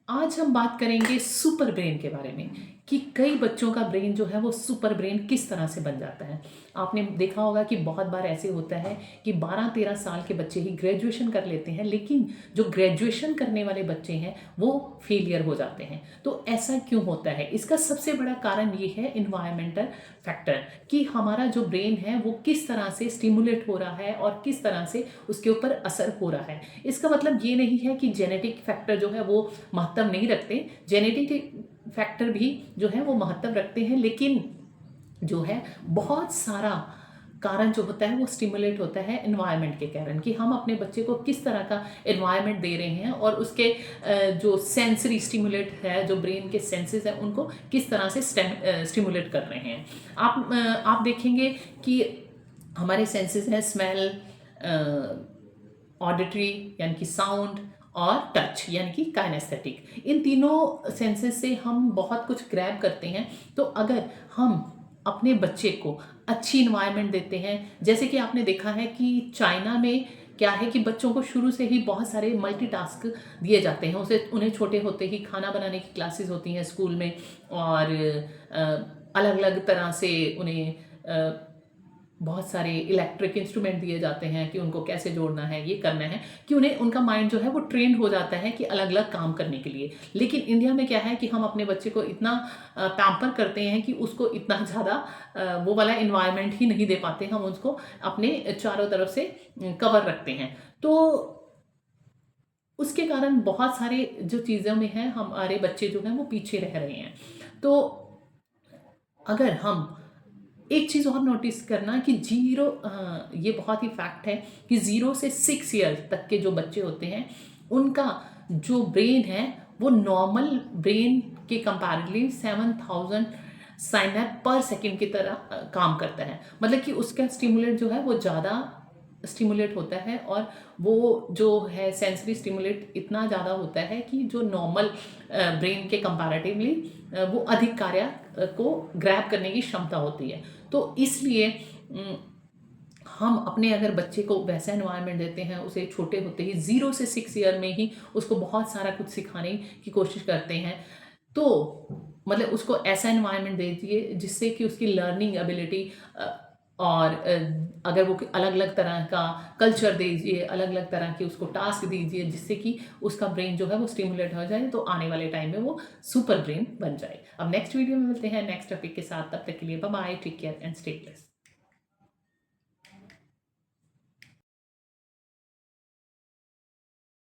आज हम बात करेंगे सुपर ब्रेन के बारे में कि कई बच्चों का ब्रेन जो है वो सुपर ब्रेन किस तरह से बन जाता है। आपने देखा होगा कि बहुत बार ऐसे होता है कि 12-13 साल के बच्चे ही ग्रेजुएशन कर लेते हैं, लेकिन जो ग्रेजुएशन करने वाले बच्चे हैं वो फेलियर हो जाते हैं। तो ऐसा क्यों होता है? इसका सबसे बड़ा कारण ये है इन्वायरमेंटल फैक्टर, कि हमारा जो ब्रेन है वो किस तरह से स्टिमुलेट हो रहा है और किस तरह से उसके ऊपर असर हो रहा है। इसका मतलब ये नहीं है कि जेनेटिक फैक्टर जो है वो महत्व नहीं रखते। जेनेटिक फैक्टर भी जो है वो महत्व रखते हैं, लेकिन जो है बहुत सारा कारण जो होता है वो स्टिमुलेट होता है एनवायरनमेंट के कारण, कि हम अपने बच्चे को किस तरह का एनवायरनमेंट दे रहे हैं और उसके जो सेंसरी स्टिमुलेट है, जो ब्रेन के सेंसेस हैं उनको किस तरह से स्टिमुलेट कर रहे हैं। आप देखेंगे कि हमारे सेंसेस हैं स्मेल, ऑडिटरी यानी कि साउंड, और टच यानी कि काइनेस्थेटिक। इन तीनों सेंसेस से हम बहुत कुछ ग्रैब करते हैं। तो अगर हम अपने बच्चे को अच्छी इन्वायरमेंट देते हैं, जैसे कि आपने देखा है कि चाइना में क्या है कि बच्चों को शुरू से ही बहुत सारे मल्टीटास्क दिए जाते हैं। उन्हें छोटे होते ही खाना बनाने की क्लासेस होती हैं स्कूल में, और अलग अलग तरह से उन्हें बहुत सारे इलेक्ट्रिक इंस्ट्रूमेंट दिए जाते हैं कि उनको कैसे जोड़ना है, ये करना है, कि उन्हें उनका माइंड जो है वो ट्रेंड हो जाता है कि अलग अलग काम करने के लिए। लेकिन इंडिया में क्या है कि हम अपने बच्चे को इतना पैम्पर करते हैं कि उसको इतना ज़्यादा वो वाला इन्वायरमेंट ही नहीं दे पाते। हम उसको अपने चारों तरफ से कवर रखते हैं। तो उसके कारण बहुत सारे जो चीज़ों में है हमारे बच्चे जो हैं वो पीछे रह रहे हैं। तो अगर हम एक चीज़ और नोटिस करना कि ये बहुत ही फैक्ट है कि 0 से 6 ईयर तक के जो बच्चे होते हैं उनका जो ब्रेन है वो नॉर्मल ब्रेन के कंपैरेटिवली 7000 साइनैप पर सेकेंड की तरह काम करता है। मतलब कि उसका स्टिमुलेट जो है वो ज़्यादा स्टिमुलेट होता है, और वो जो है सेंसरी स्टिमुलेट इतना ज़्यादा होता है कि जो नॉर्मल ब्रेन के कंपैरेटिवली वो अधिक कार्य को ग्रैब करने की क्षमता होती है। तो इसलिए हम अपने अगर बच्चे को वैसा एनवायरनमेंट देते हैं, उसे छोटे होते ही 0 से 6 ईयर में ही उसको बहुत सारा कुछ सिखाने की कोशिश करते हैं, तो मतलब उसको ऐसा एनवायरनमेंट दे दीजिए जिससे कि उसकी लर्निंग एबिलिटी, और अगर वो अलग अलग तरह का कल्चर दीजिए, अलग अलग तरह के उसको टास्क दीजिए जिससे कि उसका ब्रेन जो है वो स्टिमुलेट हो जाए, तो आने वाले टाइम में वो सुपर ब्रेन बन जाए। अब नेक्स्ट वीडियो में मिलते हैं नेक्स्ट टॉपिक के साथ। तब तक के लिए bye bye, take care and stay blessed.